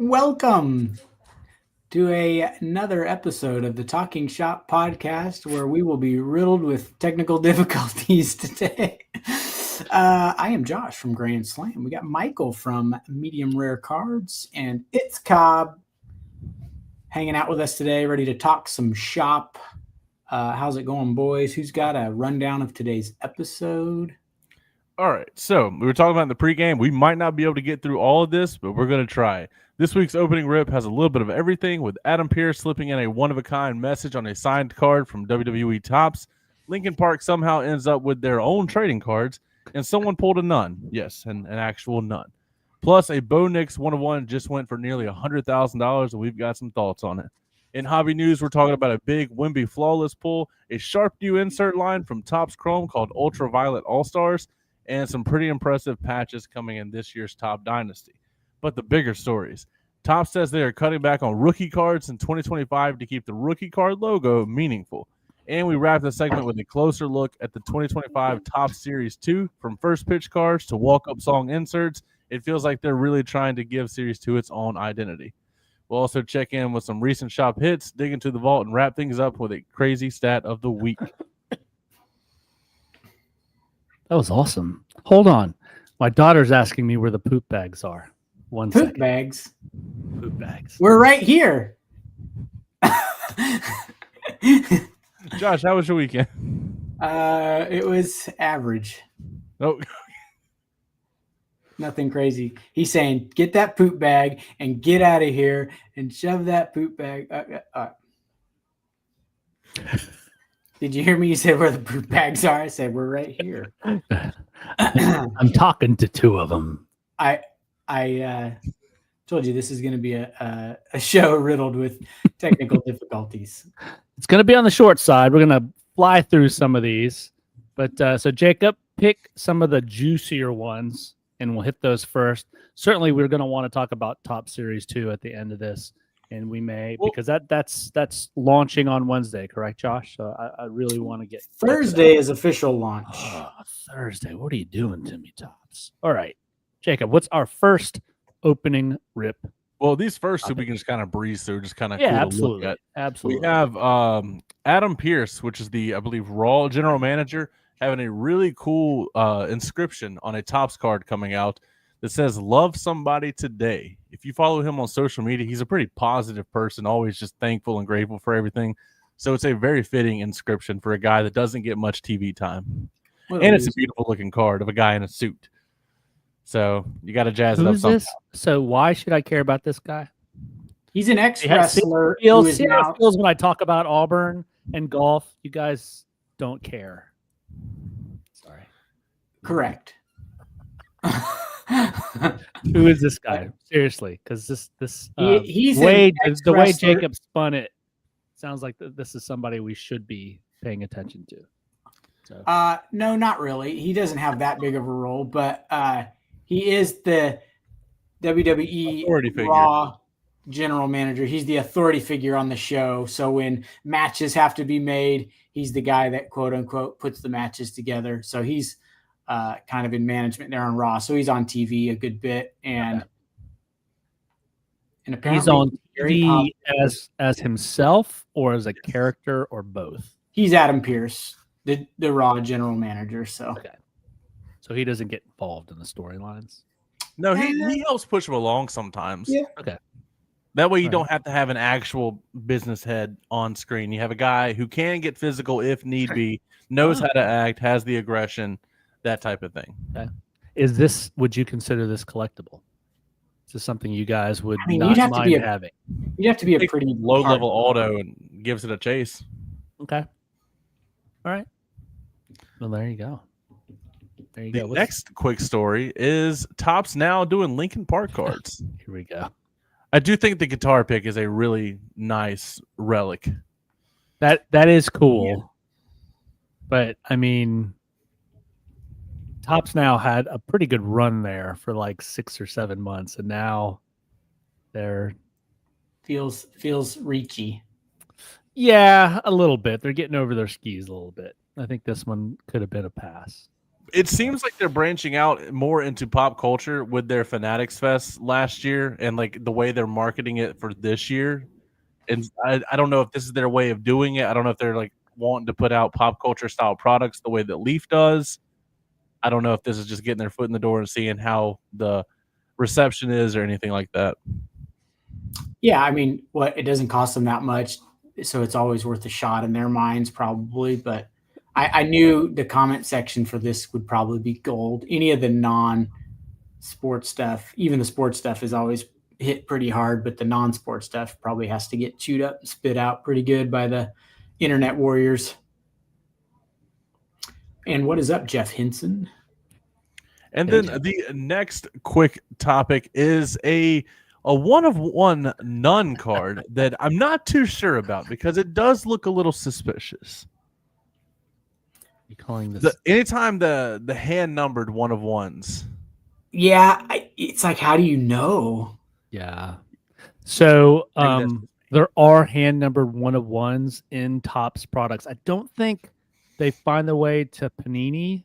Welcome to another episode of the Talking Shop podcast where we will be riddled with technical difficulties today. I am Josh from Grand Slam. We got Michael from Medium Rare Cards, and it's Cobb hanging out with us today, ready to talk some shop. How's it going, boys? Who's got a rundown of today's episode? All right, so we were talking about in the pregame. We might not be able to get through all of this, but we're going to try. This week's opening rip has a little bit of everything, with Adam Pearce slipping in a one-of-a-kind message on a signed card from WWE Topps. Linkin Park somehow ends up with their own trading cards, and someone pulled a nun. Yes, an actual nun. Plus, a Bo Nix 1-of-1 just went for nearly $100,000, and we've got some thoughts on it. In hobby news, we're talking about a big Wemby flawless pull, a sharp new insert line from Topps Chrome called Ultraviolet All-Stars, and some pretty impressive patches coming in this year's Top Dynasty. But the bigger stories. Topps says they are cutting back on rookie cards in 2025 to keep the rookie card logo meaningful. And we wrap the segment with a closer look at the 2025 Topps Series 2, from first pitch cards to walk-up song inserts. It feels like they're really trying to give Series 2 its own identity. We'll also check in with some recent shop hits, dig into the vault, and wrap things up with a crazy stat of the week. That was awesome. Hold on. My daughter's asking me where the poop bags are. One Poop second. bags. Poop bags. We're right here. Josh, how was your weekend? It was average. Oh, Nothing crazy. He's saying, get that poop bag and get out of here and shove that poop bag. Did you hear me? You said where the poop bags are. I said, we're right here. I'm talking to two of them. I told you this is going to be a show riddled with technical difficulties. It's going to be on the short side. We're going to fly through some of these. But so Jacob, pick some of the juicier ones, and we'll hit those first. Certainly, we're going to want to talk about Top Series 2 at the end of this. And we may, because that's launching on Wednesday, correct, Josh? So I really want to get Thursday is official launch. Thursday. What are you doing to me, Tops? All right, Jacob, what's our first opening rip? well, these first two we can just kind of breeze through, just kind of Yeah, cool to absolutely. look at. Absolutely. We have Adam Pearce, which is the, I believe, Raw general manager, having a really cool inscription on a Topps card coming out that says, "Love somebody today." If you follow him on social media, he's a pretty positive person, always just thankful and grateful for everything. So it's a very fitting inscription for a guy that doesn't get much TV time. And it's a beautiful looking card of a guy in a suit. So you got to jazz it up somehow. So why should I care about this guy? He's an ex-wrestler. See how it feels when I talk about Auburn and golf. You guys don't care. Sorry. Correct. Who is this guy? Seriously, because he's the way Jacob spun it sounds like this is somebody we should be paying attention to. So. No, not really. He doesn't have that big of a role, but he is the WWE Raw general manager. He's the authority figure on the show. So when matches have to be made, he's the guy that, quote unquote, puts the matches together. So he's kind of in management there on Raw. So he's on TV a good bit, and apparently he's on TV as himself or as a character or both. He's Adam Pearce, the Raw general manager. So so he doesn't get involved in the storylines. No, he helps push them along sometimes. Yeah. Okay. That way you don't have to have an actual business head on screen. You have a guy who can get physical if need be, knows how to act, has the aggression, that type of thing. Okay. Would you consider this collectible? Is this something you guys would not mind having? You'd have to be a pretty low-level auto and gives it a chase. Okay. All right. Well, there you go. There you go. Next quick story is Topps now doing Linkin Park cards. Here we go. I do think the guitar pick is a really nice relic. That is cool. Yeah. But I mean, Topps now had a pretty good run there for like 6 or 7 months, and now they're feels reachy. Yeah, a little bit. They're getting over their skis a little bit. I think this one could have been a pass. It seems like they're branching out more into pop culture with their Fanatics Fest last year and like the way they're marketing it for this year. And I don't know if this is their way of doing it. I don't know if they're like wanting to put out pop culture style products the way that Leaf does. I don't know if this is just getting their foot in the door and seeing how the reception is or anything like that. Yeah, I mean, it doesn't cost them that much, so it's always worth a shot in their minds, probably. But I knew the comment section for this would probably be gold. Any of the non-sports stuff, even the sports stuff, is always hit pretty hard, but the non-sports stuff probably has to get chewed up and spit out pretty good by the internet warriors. And what is up, Jeff Hinson? And then the next quick topic is a one-of-one none card that I'm not too sure about because it does look a little suspicious. You calling this? Anytime the hand-numbered one-of-ones. Yeah, it's like, how do you know? Yeah. So there are hand-numbered one-of-ones in Topps products. I don't think they find their way to Panini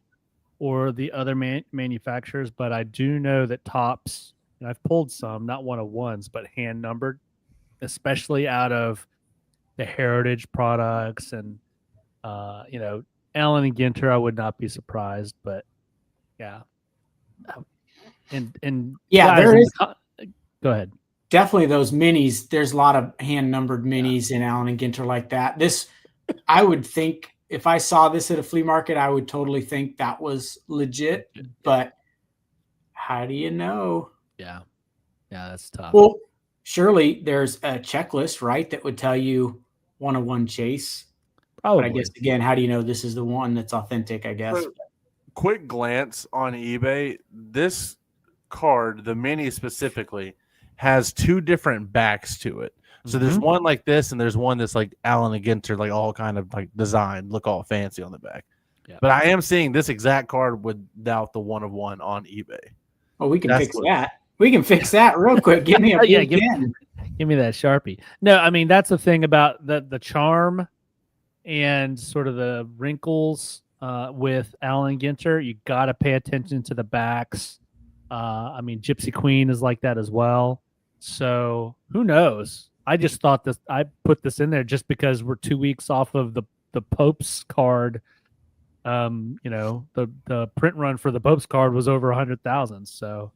or the other manufacturers, but I do know that Topps, and I've pulled some, not one-of-ones, but hand-numbered, especially out of the Heritage products and, Allen Ginter, I would not be surprised, but yeah. And yeah, there is. Go ahead. Definitely those minis. There's a lot of hand-numbered minis in Allen and Ginter like that. This, I would think, if I saw this at a flea market, I would totally think that was legit. But how do you know? Yeah, that's tough. Well, surely there's a checklist, right, that would tell you one-of-one chase. Probably. But I guess, again, how do you know this is the one that's authentic, I guess? So, quick glance on eBay. This card, the mini specifically, has two different backs to it. So there's one like this, and there's one that's like Allen and Ginter, like all kind of like designed, look all fancy on the back. Yeah. But I am seeing this exact card without the one-of-one on eBay. Oh, we can fix that. We can fix that real quick. Give me a give me that Sharpie. No, I mean, that's the thing about the charm and sort of the wrinkles with Allen Ginter. You got to pay attention to the backs. I mean, Gypsy Queen is like that as well. So who knows? I just thought this. I put this in there just because we're 2 weeks off of the Pope's card. The print run for the Pope's card was over 100,000. So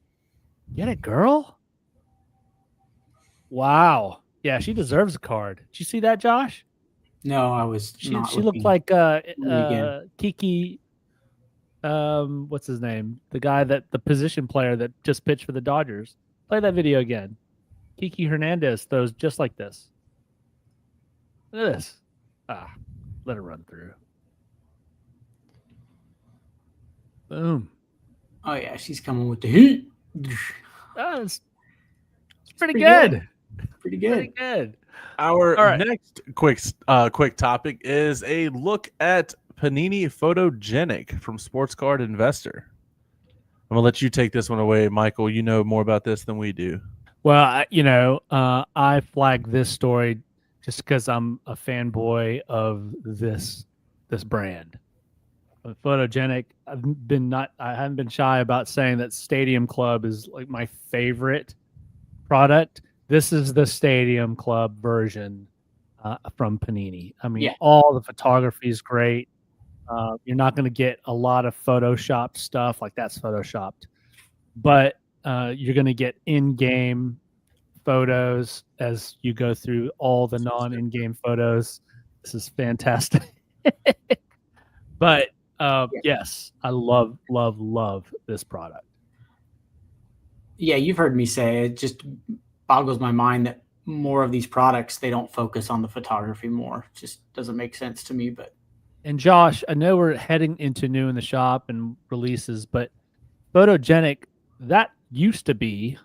get it, girl. Wow. Yeah, she deserves a card. Did you see that, Josh? No, I was. She looked like Kiki. What's his name? The position player that just pitched for the Dodgers. Play that video again. Kiki Hernandez throws just like this. Look at this. Let it run through. Boom. Oh yeah, she's coming with the heat. It's pretty good. Pretty good. Pretty good. Our next quick topic is a look at Panini Photogenic from Sports Card Investor. I'm gonna let you take this one away, Michael. You know more about this than we do. Well, I flagged this story just because I'm a fanboy of this brand. Photogenic. I haven't been shy about saying that Stadium Club is like my favorite product. This is the Stadium Club version from Panini. I mean, all the photography is great. You're not going to get a lot of Photoshopped stuff, like that's Photoshopped, but you're going to get in-game photos as you go through all the non-in-game photos. This is fantastic. But yes, I love this product. Yeah, you've heard me say it just boggles my mind that more of these products, they don't focus on the photography more. It just doesn't make sense to me. But and Josh, I know we're heading into new in the shop and releases, but Photogenic, that used to be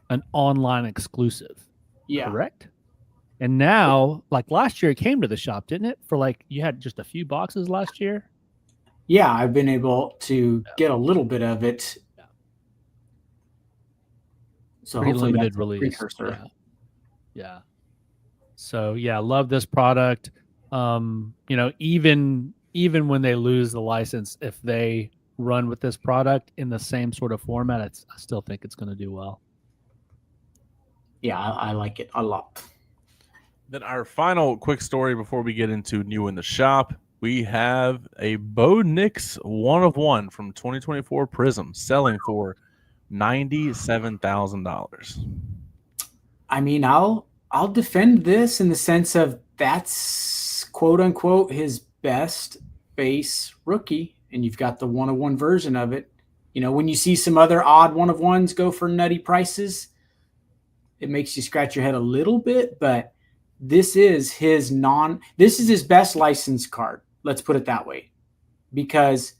an online exclusive. Yeah. Correct? And now, like last year, it came to the shop, didn't it? For like, you had just a few boxes last year. Yeah, I've been able to get a little bit of it. Yeah. So pretty limited release. Yeah. So yeah, love this product. Even when they lose the license, if they run with this product in the same sort of format, I still think it's going to do well. Yeah, I like it a lot. Then our final quick story before we get into new in the shop, we have a Bo Nix 1-of-1 from 2024 Prism selling for $97,000. I mean, I'll defend this in the sense of that's quote unquote his best base rookie, and you've got the 1-of-1 version of it. You know, when you see some other odd 1-of-1s go for nutty prices, it makes you scratch your head a little bit, but this is his best licensed card. Let's put it that way, because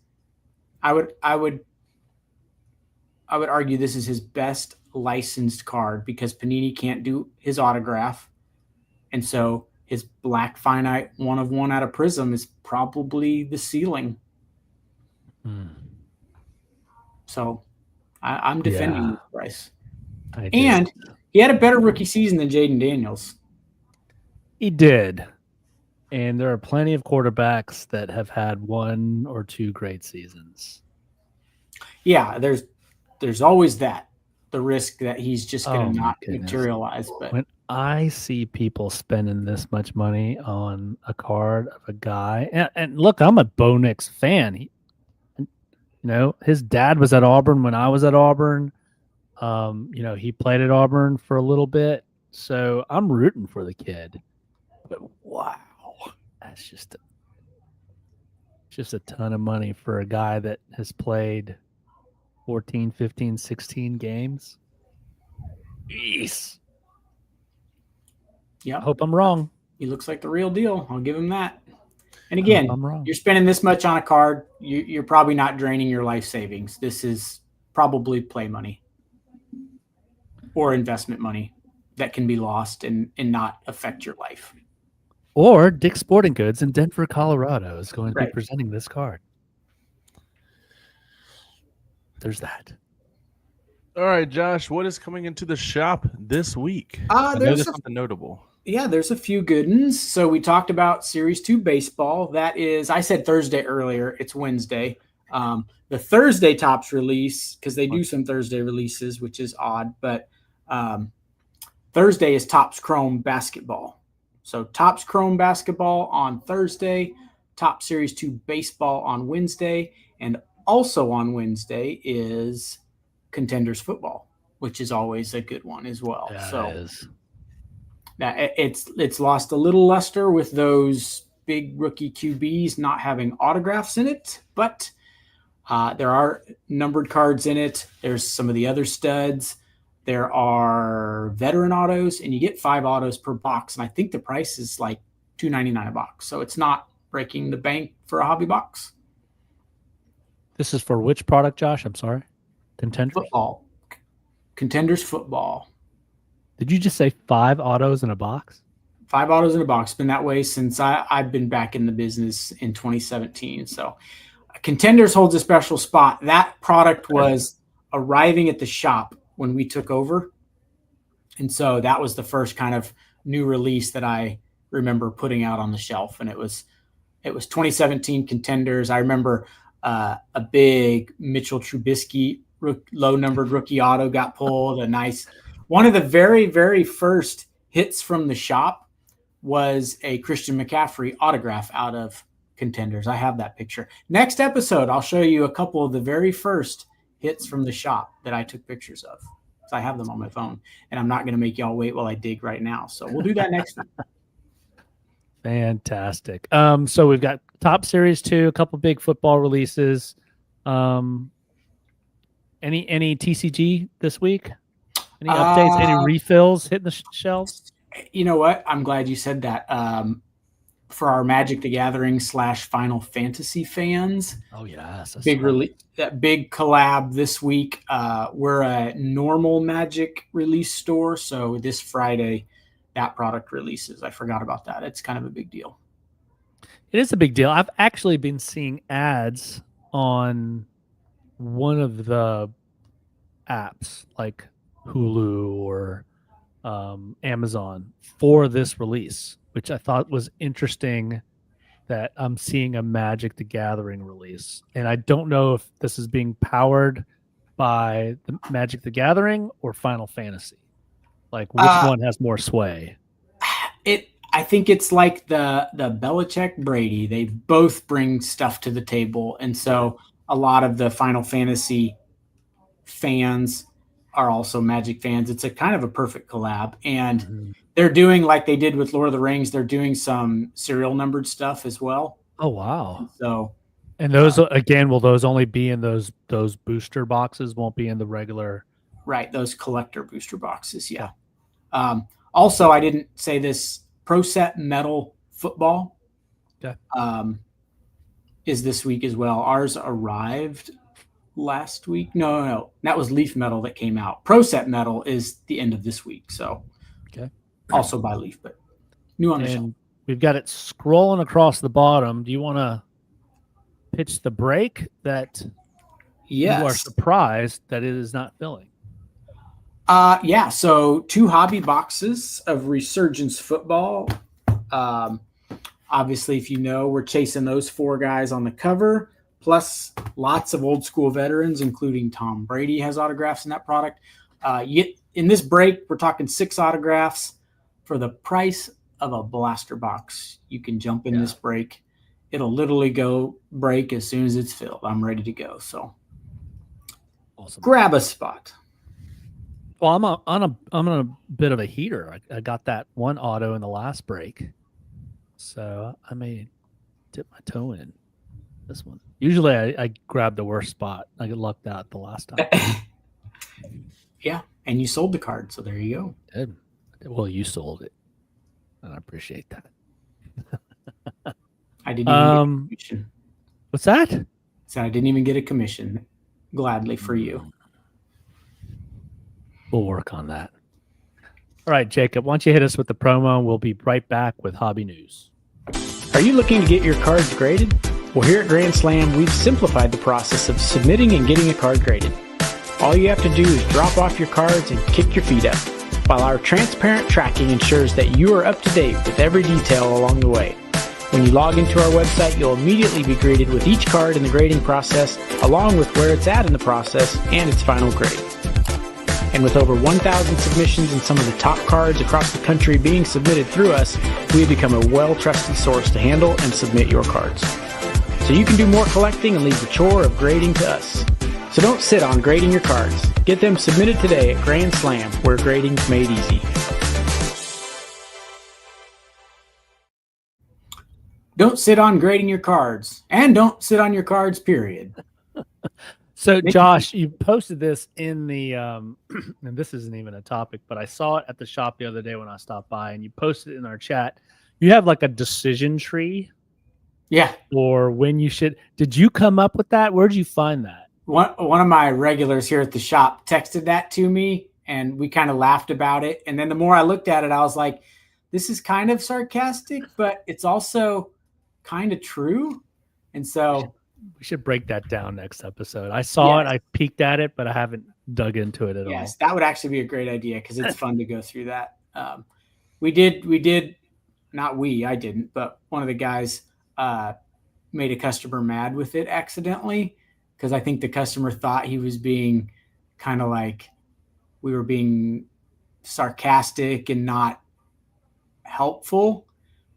I would argue this is his best licensed card because Panini can't do his autograph, and so his black finite 1-of-1 out of Prism is probably the ceiling. So I'm defending this price. And he had a better rookie season than Jaden Daniels. He did. And there are plenty of quarterbacks that have had 1 or 2 great seasons. Yeah, there's always the risk that he's just going to not goodness. materialize. But when I see people spending this much money on a card of a guy, and look, I'm a Bo Nix fan. His dad was at Auburn when I was at Auburn. He played at Auburn for a little bit, so I'm rooting for the kid. But wow, that's just a ton of money for a guy that has played 14, 15, 16 games. Jeez. Yeah, I hope I'm wrong. He looks like the real deal. I'll give him that. And again, I'm wrong. You're spending this much on a card, you're probably not draining your life savings. This is probably play money or investment money that can be lost and not affect your life. Or Dick's Sporting Goods in Denver, Colorado is going to be presenting this card. There's that. All right, Josh, what is coming into the shop this week? There's something notable. Yeah, there's a few good ones. So we talked about Series 2 baseball. That is, I said Thursday earlier. It's Wednesday. The Thursday Topps release, because they do some Thursday releases, which is odd, but Thursday is Topps Chrome basketball. So Topps Chrome basketball on Thursday, Topps Series 2 baseball on Wednesday, and also on Wednesday is Contenders football, which is always a good one as well. Yeah, so it is. Now it's lost a little luster with those big rookie QBs not having autographs in it, but there are numbered cards in it. There's some of the other studs. There are veteran autos, and you get 5 autos per box, and I think the price is like $2.99 a box, so it's not breaking the bank for a hobby box. This is for which product, Josh? I'm sorry. Contenders? Football. Contenders football. Did you just say 5 autos in a box? 5 autos in a box. Been that way since I've been back in the business in 2017. So Contenders holds a special spot. That product was arriving at the shop when we took over. And so that was the first kind of new release that I remember putting out on the shelf. And it was 2017 Contenders. I remember a big Mitchell Trubisky low numbered rookie auto got pulled. One of the very, very first hits from the shop was a Christian McCaffrey autograph out of Contenders. I have that picture. Next episode, I'll show you a couple of the very first hits from the shop that I took pictures of. So I have them on my phone, and I'm not going to make y'all wait while I dig right now. So we'll do that next week. Fantastic. So we've got Top Series 2, a couple big football releases. Any TCG this week? Any updates? Any refills hitting the shelves? You know what? I'm glad you said that. For our Magic the Gathering / Final Fantasy fans. Oh yes, big release, that big collab this week. We're a normal Magic release store, so this Friday that product releases. I forgot about that. It's kind of a big deal. It is a big deal. I've actually been seeing ads on one of the apps like Hulu or Amazon for this release, which I thought was interesting that I'm seeing a Magic the Gathering release, and I don't know if this is being powered by the Magic the Gathering or Final Fantasy. Like, which one has more sway? I think it's like the Belichick Brady. They both bring stuff to the table, and so a lot of the Final Fantasy fans are also Magic fans. It's a kind of a perfect collab, and they're doing like they did with Lord of the Rings. They're doing some serial numbered stuff as well. Oh wow! And those again, will those only be in those booster boxes? Won't be in the regular, right? Those collector booster boxes, yeah. Also, I didn't say this. Pro Set Metal Football is this week as well. Ours arrived last week. No. That was Leaf Metal that came out. Pro Set Metal is the end of this week. So also by Leaf, but new on the shelf. We've got it scrolling across the bottom. Do you want to pitch the break that you are surprised that it is not filling? So 2 hobby boxes of Resurgence football. Obviously, if you know, we're chasing those 4 guys on the cover, plus lots of old school veterans, including Tom Brady has autographs in that product. In this break, we're talking 6 autographs for the price of a blaster box. You can jump in this break. It'll literally go break as soon as it's filled. I'm ready to go. So awesome. Grab a spot. Well, I'm on a bit of a heater. I got that 1 auto in the last break, so I may dip my toe in this one. Usually, I grab the worst spot. I get lucked out the last time. Yeah, and you sold the card, so there you go. Good. Well, you sold it, and I appreciate that. I didn't even get a commission. What's that? So I didn't even get a commission. Gladly for you. We'll work on that. All right, Jacob, why don't you hit us with the promo, and we'll be right back with hobby news. Are you looking to get your cards graded? Well, here at Grand Slam, we've simplified the process of submitting and getting a card graded. All you have to do is drop off your cards and kick your feet up, while our transparent tracking ensures that you are up to date with every detail along the way. When you log into our website, you'll immediately be greeted with each card in the grading process, along with where it's at in the process and its final grade. And with over 1,000 submissions and some of the top cards across the country being submitted through us, we have become a well-trusted source to handle and submit your cards. So you can do more collecting and leave the chore of grading to us. So don't sit on grading your cards. Get them submitted today at Grand Slam, where grading's made easy. Don't sit on grading your cards. And don't sit on your cards, period. So, Josh, you posted this in the, and this isn't even a topic, but I saw it at the shop the other day when I stopped by, and you posted it in our chat. You have like a decision tree. Yeah. Or when you should. Did you come up with that? Where'd you find that? One of my regulars here at the shop texted that to me, and we kind of laughed about it. And then the more I looked at it, I was like, this is kind of sarcastic, but it's also kind of true. And so we should break that down next episode. I saw it, I peeked at it, but I haven't dug into it at all. Yes, that would actually be a great idea because it's fun to go through that. We did, not we, I didn't, but one of the guys made a customer mad with it accidentally because I think the customer thought he was being kind of like we were being sarcastic and not helpful.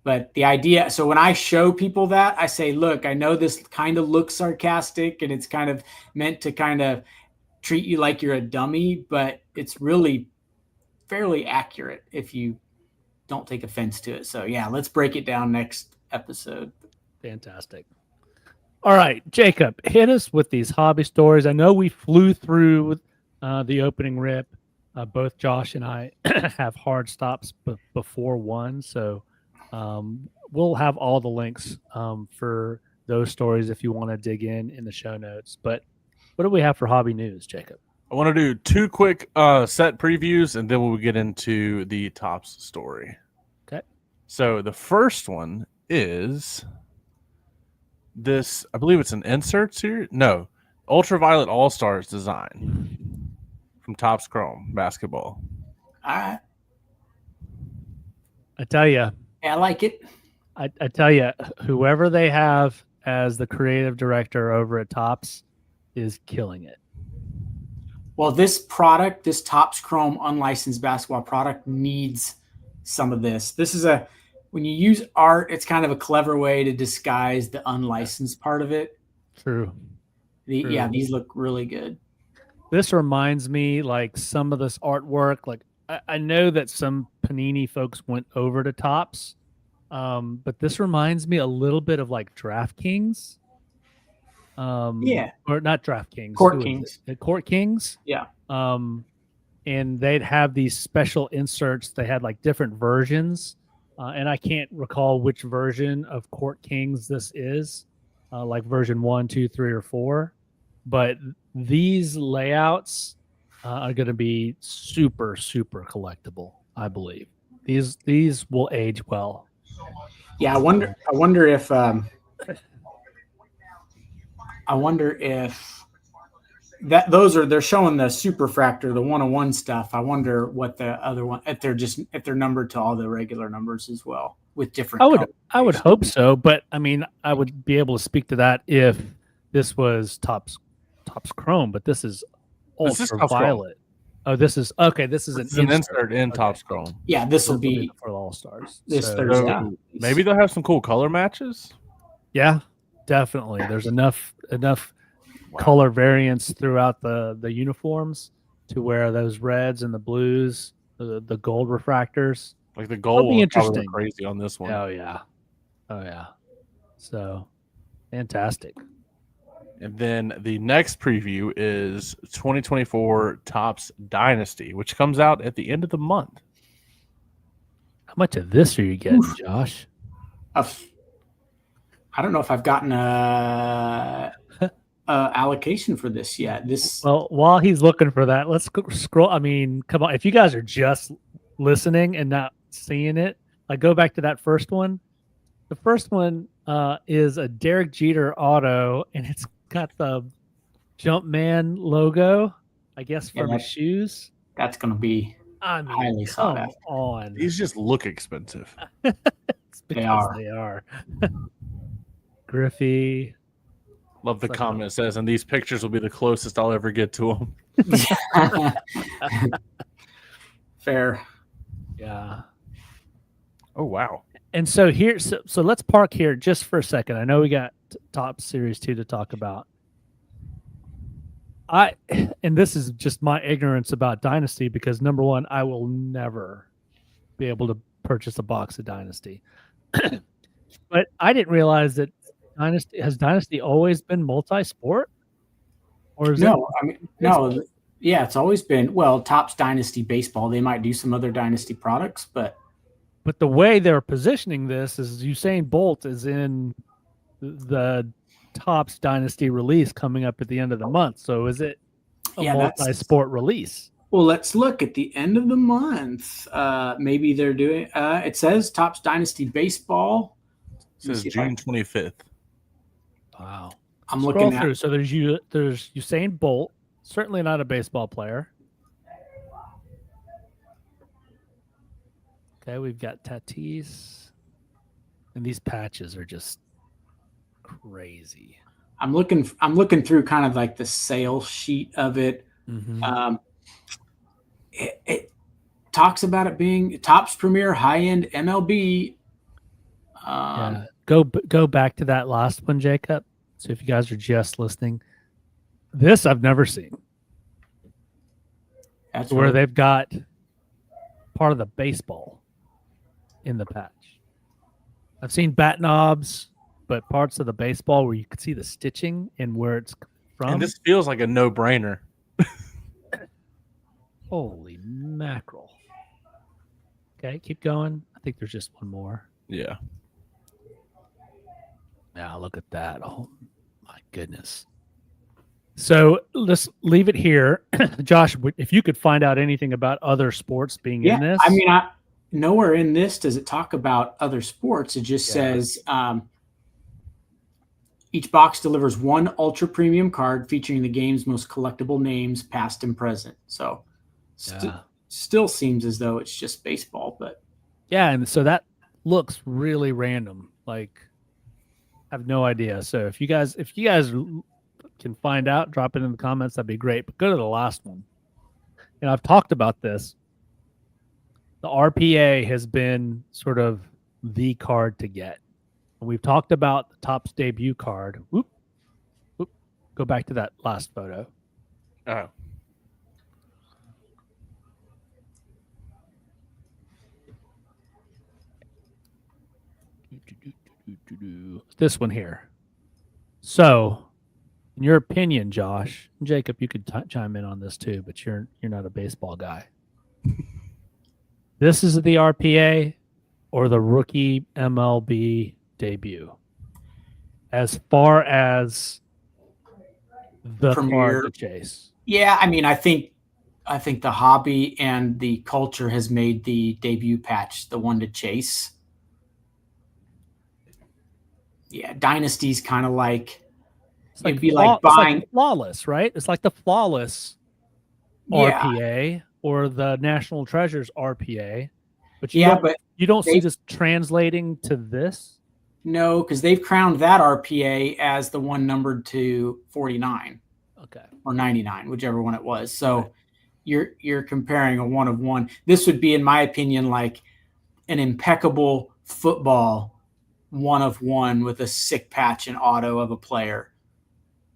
But the idea, so when I show people that, I say, look, I know this kind of looks sarcastic and it's kind of meant to kind of treat you like you're a dummy, but it's really fairly accurate if you don't take offense to it. So yeah, let's break it down next episode. Fantastic. All right, Jacob, hit us with these hobby stories. I know we flew through the opening rip. Both Josh and I have hard stops before one, so we'll have all the links for those stories if you want to dig in the show notes. But what do we have for hobby news, Jacob? I want to do 2 quick set previews, and then we'll get into the Topps story. Okay. So the first one is this, I believe it's an insert series. No, Ultraviolet All-Stars design from Topps Chrome Basketball. All right. I tell you. Yeah, I like it. I tell you, whoever they have as the creative director over at Topps is killing it. Well, this product, this Topps Chrome unlicensed basketball product, needs some of this. This is when you use art, it's kind of a clever way to disguise the unlicensed part of it. True. Yeah, these look really good. This reminds me like some of this artwork. Like I know that some Panini folks went over to Topps, but this reminds me a little bit of like DraftKings. Or not DraftKings. Court Kings. Court Kings. Yeah. And they'd have these special inserts. They had like different versions, and I can't recall which version of Court Kings this is, like version 1, 2, 3, or 4. But these layouts are going to be super, super collectible. I believe these will age well. Yeah, I wonder if they're showing the superfractor, the 101 stuff. I wonder what the other one, if they're numbered to all the regular numbers as well with different. I would hope so, but I mean, I would be able to speak to that if this was Topps Chrome, but this is ultraviolet. Oh, this is okay. This is an insert in Topps Chrome. Yeah, this will be for the All-Stars this Thursday. So maybe they'll have some cool color matches. Yeah, definitely. There's enough color variance throughout the uniforms to where those reds and the blues, the gold refractors. Like the gold will be interesting. Crazy on this one. Oh yeah. So fantastic. And then the next preview is 2024 Topps Dynasty, which comes out at the end of the month. How much of this are you getting, Josh? I don't know if I've gotten a allocation for this yet. Well, while he's looking for that, let's scroll. I mean, come on. If you guys are just listening and not seeing it, like go back to that first one. The first one is a Derek Jeter auto, and it's got the Jumpman logo, I guess, from his shoes. That's going to be highly sought after. On. These just look expensive. They are. They are. Griffey. Love the comment. It says, and these pictures will be the closest I'll ever get to them. Fair. Yeah. Oh, wow. And so here, so let's park here just for a second. I know we got Topps Series 2 to talk about. And this is just my ignorance about Dynasty because number one, I will never be able to purchase a box of Dynasty. But I didn't realize that Dynasty always been multi-sport? Or is no, I mean, no. Yeah, it's always been, Topps Dynasty Baseball. They might do some other Dynasty products, but the way they're positioning this is Usain Bolt is in the Topps Dynasty release coming up at the end of the month. So is it a multi-sport release? Well, let's look at the end of the month. Maybe they're doing it says Topps Dynasty Baseball. It says June 25th. Wow. I'm looking through. So there's Usain Bolt, certainly not a baseball player. Okay, we've got Tatis. And these patches are just crazy. I'm looking through kind of like the sales sheet of it. Mm-hmm. It talks about it being Topps premier high-end MLB. Yeah. Go back to that last one, Jacob. So if you guys are just listening, this I've never seen. That's where they've got part of the baseball in the patch. I've seen bat knobs, but parts of the baseball where you can see the stitching and where it's from. And this feels like a no-brainer. Holy mackerel. Okay, keep going. I think there's just one more. Yeah. Now look at that. Oh, my goodness. So let's leave it here. Josh, if you could find out anything about other sports being in this. I mean, nowhere in this does it talk about other sports. It just says each box delivers one ultra premium card featuring the game's most collectible names, past and present. So still seems as though it's just baseball, but yeah, and so that looks really random. Like, I have no idea. So if you guys can find out, drop it in the comments. That'd be great. But go to the last one. And I've talked about this. The RPA has been sort of the card to get. We've talked about the Topps debut card. Whoop. Go back to that last photo. Oh. This one here. So, in your opinion, Josh, Jacob, you could chime in on this too, but you're not a baseball guy. This is the RPA or the rookie MLB debut, as far as the card to chase. Yeah, I mean, I think the hobby and the culture has made the debut patch the one to chase. Yeah, Dynasty's kind of like it'd be like buying like flawless, right? It's like the flawless RPA or the National Treasures RPA. But you don't see this translating to this? No, because they've crowned that RPA as the one numbered to 49. Okay. Or 99, whichever one it was. So you're comparing a one of one. This would be, in my opinion, like an impeccable football one of one with a sick patch and auto of a player.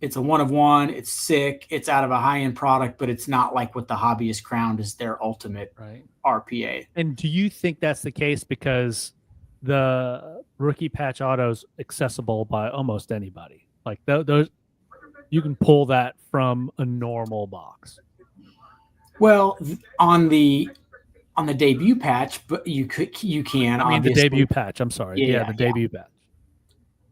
It's a one of one. It's sick. It's out of a high-end product, but it's not like what the hobbyist crowned as their ultimate RPA. And do you think that's the case because the rookie patch auto is accessible by almost anybody? Like those, you can pull that from a normal box. Well, on the debut patch, but you can. I mean, the debut patch. I'm sorry. Yeah, the debut patch.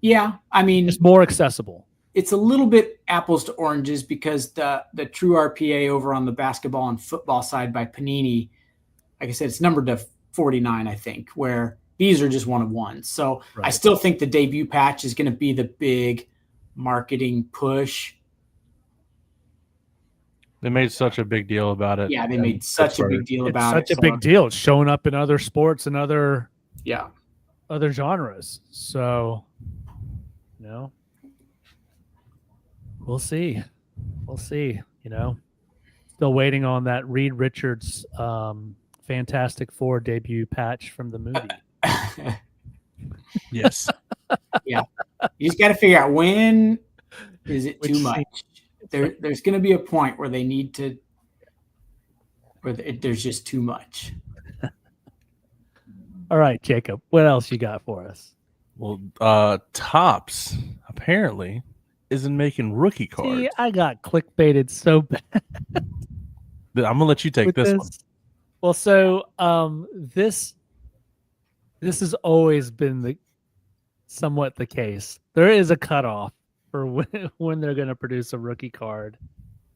Yeah, I mean, it's more accessible. It's a little bit apples to oranges because the true RPA over on the basketball and football side by Panini, like I said, it's numbered to 49, I think, where these are just one of ones. So I still think the debut patch is going to be the big marketing push. They made such a big deal about it. Yeah, they made such a big deal about it. It's such a big deal. It's showing up in other sports and other genres. So, we'll see. Still waiting on that Reed Richards Fantastic Four debut patch from the movie. Yes. Yeah. You just got to figure out when is it too much. There's going to be a point where they need to, there's just too much. All right, Jacob, what else you got for us? Well, Topps apparently isn't making rookie cards. See, I got clickbaited so bad. I'm gonna let you take this one. Well, so this has always been somewhat the case. There is a cutoff for when they're going to produce a rookie card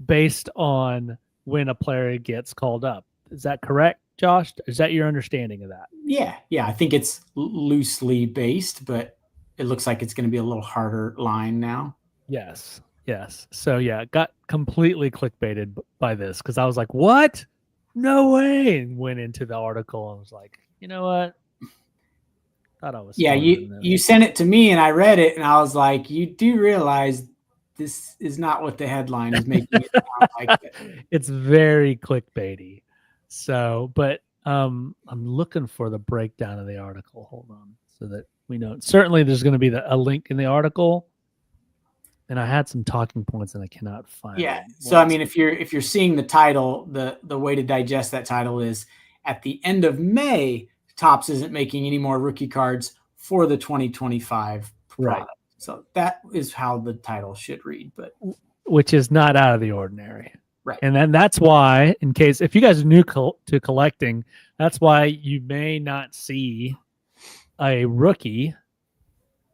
based on when a player gets called up. Is that correct, Josh? Is that your understanding of that? Yeah. I think it's loosely based, but it looks like it's going to be a little harder line now. Yes. So got completely clickbaited by this because I was like, "What? No way!" And went into the article and was like, "You know what? Thought I was." Yeah, you sent it to me and I read it and I was like, "You do realize this is not what the headline is making it sound like." It's very clickbaity. So, but I'm looking for the breakdown of the article. Hold on, so that we know. Certainly, there's going to be a link in the article. And I had some talking points and I cannot find. Yeah. So I mean, if you're seeing the title, the way to digest that title is at the end of May, Topps isn't making any more rookie cards for the 2025 product. Right. So that is how the title should read, but which is not out of the ordinary. Right. And then that's why, in case if you guys are new to collecting, that's why you may not see a rookie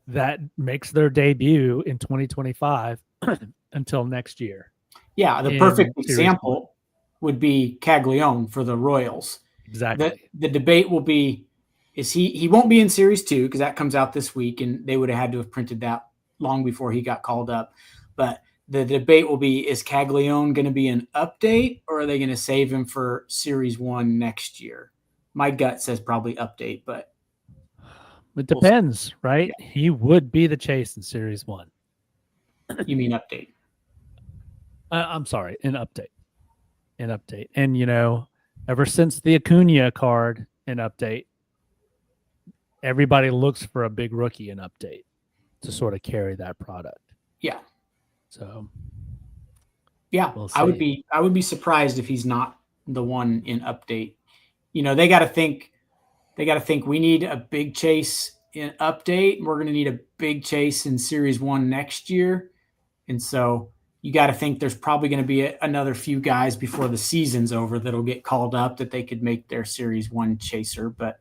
that makes their debut in 2025 until next year. Yeah, the perfect example would be Caglione for the Royals. Exactly. The debate will be, is he won't be in Series 2 because that comes out this week, and they would have had to have printed that long before he got called up. But the debate will be, is Caglione going to be an update, or are they going to save him for Series 1 next year? My gut says probably update, but It depends, right? Yeah. He would be the chase in Series 1. You mean update? I'm sorry, in update. And, ever since the Acuna card in update, everybody looks for a big rookie in update to sort of carry that product. Yeah. So, yeah, we'll I would be surprised if he's not the one in update. They got to think we need a big chase in update. We're going to need a big chase in Series 1 next year. And so you got to think there's probably going to be another few guys before the season's over that'll get called up that they could make their Series 1 chaser, but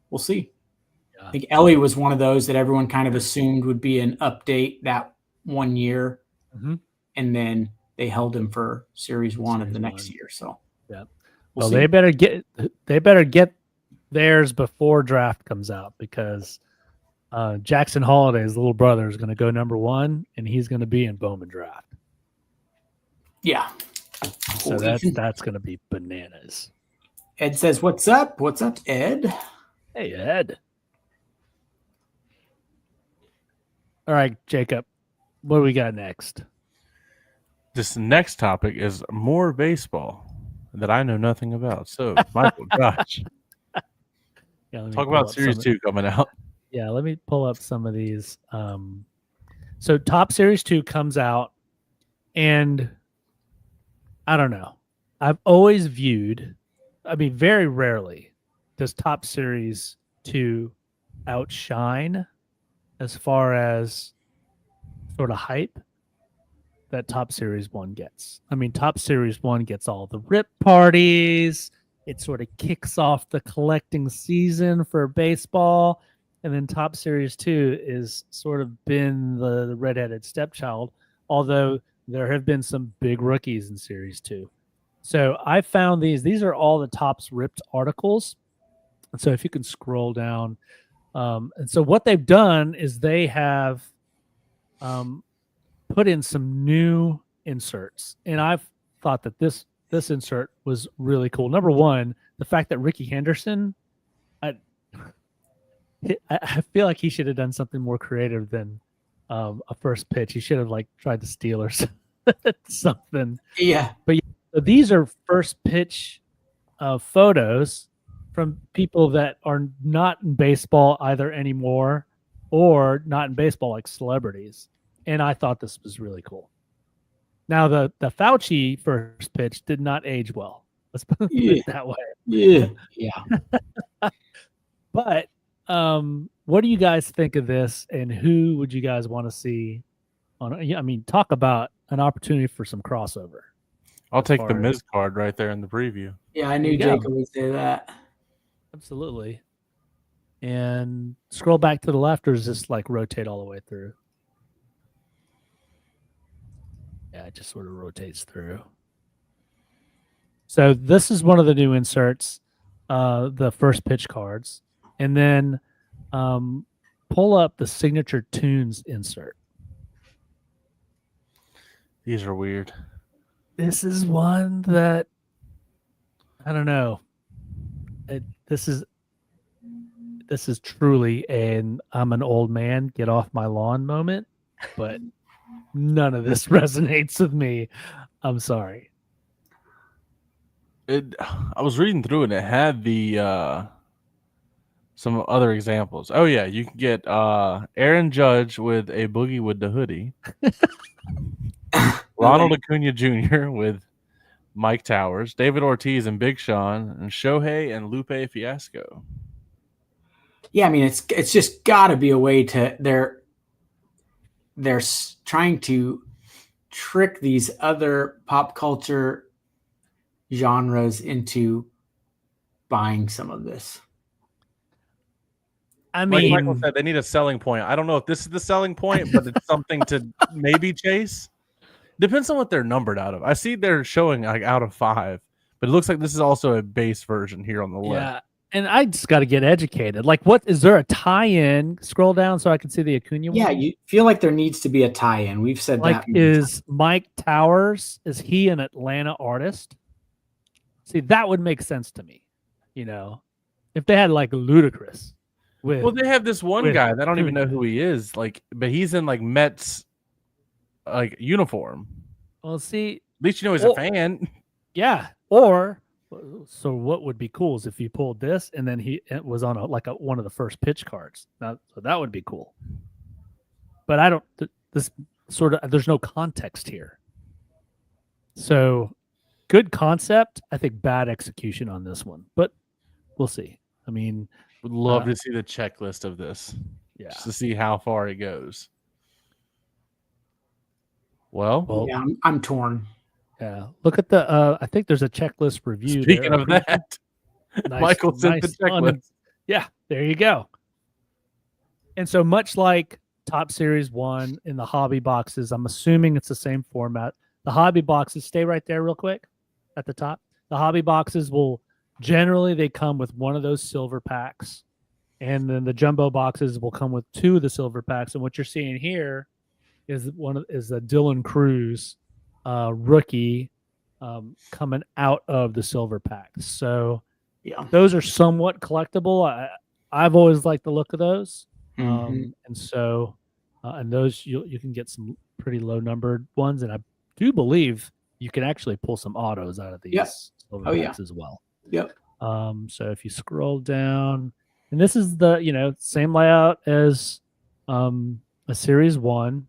we'll see. Yeah. I think Ellie was one of those that everyone kind of assumed would be an update that 1 year. Mm-hmm. And then they held him for Series 1 of the next year. So yeah. Well, they better get theirs before draft comes out, because Jackson Holliday's little brother is going to go number 1, and he's going to be in Bowman draft. Yeah. So that's going to be bananas. Ed says, "What's up? What's up, Ed?" Hey, Ed. All right, Jacob. What do we got next? This next topic is more baseball that I know nothing about. So, Michael, Josh, talk about Series 2 coming out. Yeah, let me pull up some of these. So, Top Series 2 comes out, and I don't know. I've always viewed, very rarely does Top Series 2 outshine as far as sort of hype that Top Series 1 gets. Top Series 1 gets all the rip parties. It sort of kicks off the collecting season for baseball. And then Top Series 2 is sort of been the redheaded stepchild, although there have been some big rookies in Series 2. So I found these are all the Topps ripped articles. And so if you can scroll down. And so what they've done is they have put in some new inserts, and I've thought that this insert was really cool. Number one, the fact that Ricky Henderson, I feel like he should have done something more creative than a first pitch. He should have tried to steal or something. Yeah, but these are first pitch photos from people that are not in baseball either anymore, or not in baseball, like celebrities. And I thought this was really cool. Now, the Fauci first pitch did not age well. Let's put it that way. Yeah. But what do you guys think of this, and who would you guys want to see on? Talk about an opportunity for some crossover. I'll take the Miz card right there in the preview. Yeah, I knew Jacob would say that. Absolutely. And scroll back to the left, or is this rotate all the way through? Yeah, it just sort of rotates through. So this is one of the new inserts, the first pitch cards. And then pull up the signature tunes insert. These are weird. This is one that, I don't know. This is truly I'm an old man, get off my lawn moment, but none of this resonates with me. I'm sorry. I was reading through it, and it had the some other examples. Oh yeah, you can get Aaron Judge with a boogie with the hoodie. Ronald Acuna Jr. with Mike Towers, David Ortiz and Big Sean, and Shohei and Lupe Fiasco. Yeah, it's just got to be a way to they're trying to trick these other pop culture genres into buying some of this. Like Michael said, they need a selling point. I don't know if this is the selling point, but it's something to maybe chase. Depends on what they're numbered out of. I see they're showing out of 5, but it looks like this is also a base version here on the left. Yeah, and I just got to get educated. What is there a tie-in? Scroll down so I can see the Acuna one. Yeah, you feel like there needs to be a tie-in. We've said that. Is Mike Towers, is he an Atlanta artist? See, that would make sense to me. If they had Ludacris Well, they have this one guy that I don't even know who he is, like, but he's in like Mets like uniform. Well, see, At least you know he's a fan. Yeah. Or so what would be cool is if you pulled this and then it was on one of the first pitch cards. Now, so that would be cool. But I don't. This sort of there's no context here. So good concept. I think bad execution on this one, but we'll see. I mean, would love to see the checklist of this. Yeah, just to see how far it goes. Well, yeah, I'm torn. Yeah, look at the. I think there's a checklist review. Speaking of that, Michael sent the checklist. Yeah, there you go. And so much like Top Series 1 in the hobby boxes, I'm assuming it's the same format. The hobby boxes, stay right there real quick at the top. The hobby boxes will generally they come with one of those silver packs, and then the jumbo boxes will come with 2 of the silver packs. And what you're seeing here is a Dylan Cruz rookie coming out of the silver packs. So yeah, those are somewhat collectible. I've always liked the look of those. Mm-hmm. And so and those you can get some pretty low numbered ones, and I do believe you can actually pull some autos out of these silver packs as well. Yep. So if you scroll down, and this is the same layout as a Series 1.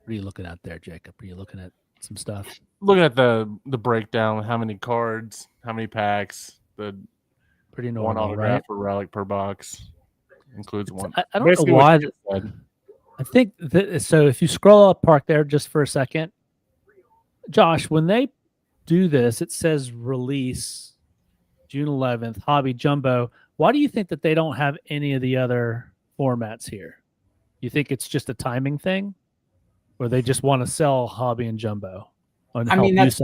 What are you looking at there, Jacob? Are you looking at some stuff? Looking at the breakdown, how many cards, how many packs, the pretty normal, one autograph right? or relic per box includes one. I don't know why. I think so. If you scroll up Park there just for a second, Josh, when they do this, it says release June 11th, hobby jumbo. Why do you think that they don't have any of the other formats here? You think it's just a timing thing, or they just want to sell hobby and jumbo? I mean, that's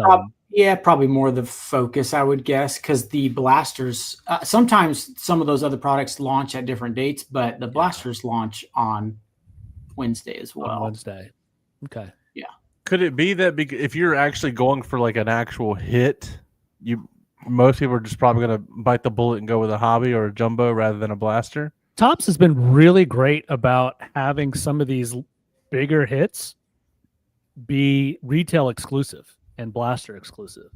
probably more the focus, I would guess, because the blasters, sometimes some of those other products launch at different dates, but the blasters launch on Wednesday as well. On Wednesday. Okay. Yeah. Could it be that if you're actually going for like an actual hit, most people are just probably going to bite the bullet and go with a hobby or a jumbo rather than a blaster? Topps has been really great about having some of these bigger hits be retail exclusive and blaster exclusive.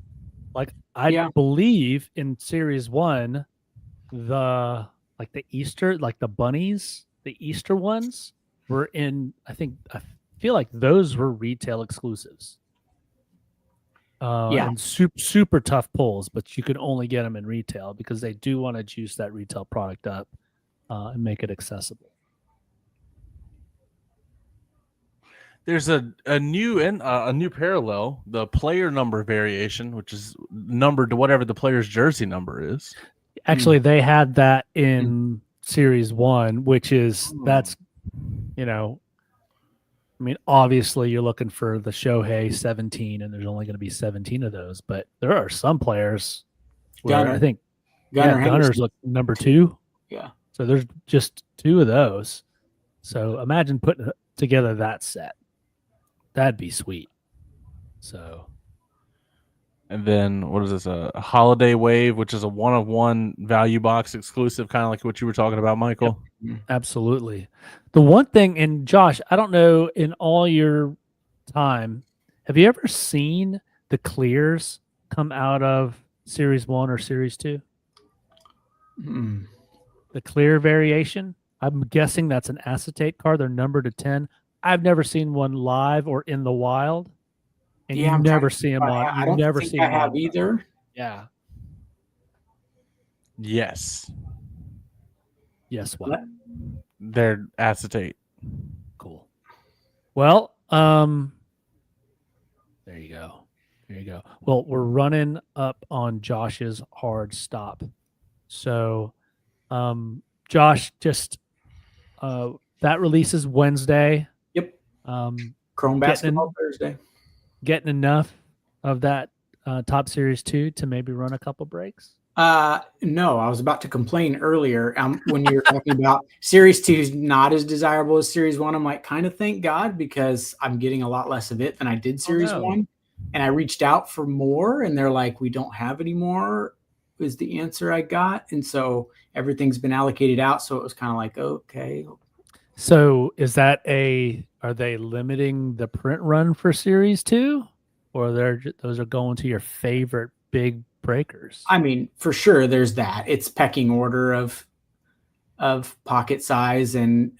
Like I believe in Series 1, the Easter, like the bunnies, the Easter ones were in, I feel like those were retail exclusives. And super tough pulls, but you could only get them in retail because they do want to juice that retail product up and make it accessible. There's a new parallel, the player number variation, which is numbered to whatever the player's jersey number is. Actually, they had that in Series 1, which is obviously you're looking for the Shohei 17, and there's only going to be 17 of those, but there are some players where I think Gunner's look number 2. Yeah. So there's just 2 of those. So imagine putting together that set. That'd be sweet. So, and then what is this? A holiday wave, which is a 1-of-1 value box exclusive, kind of like what you were talking about, Michael. Yep. Absolutely. The one thing, and Josh, I don't know, in all your time, have you ever seen the clears come out of Series 1 or Series 2? The clear variation. I'm guessing that's an acetate card. They're numbered to 10. I've never seen one live or in the wild, and you never see them on. I don't think I have either. Yeah. Yes. Yes. What? They're acetate. Cool. Well, there you go. There you go. Well, we're running up on Josh's hard stop, so Josh just that releases Wednesday. Yep. Chrome Basketball Thursday. Getting enough of that Top Series 2 to maybe run a couple breaks? No, I was about to complain earlier when you were talking about Series 2 is not as desirable as Series 1. I'm like, kind of thank God, because I'm getting a lot less of it than I did Series 1. And I reached out for more, and they're like, we don't have any more. is the answer I got. And so everything's been allocated out. So it was kind of like, okay. So is that are they limiting the print run for Series 2? Or those are going to your favorite big breakers? I mean, for sure, there's that. It's pecking order of pocket size and,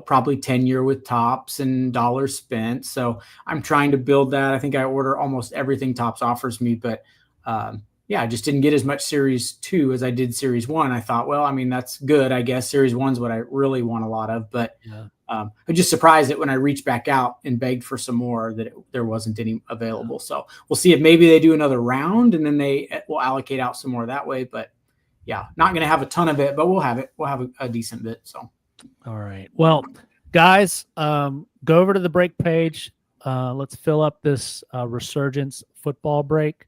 probably tenure with tops and dollars spent. So I'm trying to build that. I think I order almost everything Tops offers me, but I just didn't get as much Series 2 as I did Series 1. I thought, well, I mean, that's good, I guess. Series 1's what I really want a lot of, but I'm just surprised that when I reached back out and begged for some more that there wasn't any available. So we'll see if maybe they do another round and then they will allocate out some more that way. But yeah, not going to have a ton of it, but we'll have it. We'll have a decent bit. So, all right. Well, guys, go over to the break page. Let's fill up this Resurgence football break.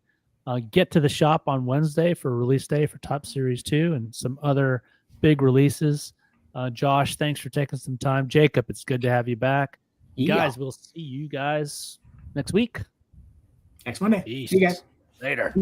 Get to the shop on Wednesday for release day for Top Series 2 and some other big releases. Josh, thanks for taking some time. Jacob, it's good to have you back. Yeah. Guys, we'll see you guys next week. Next Monday. Peace. See you guys. Later.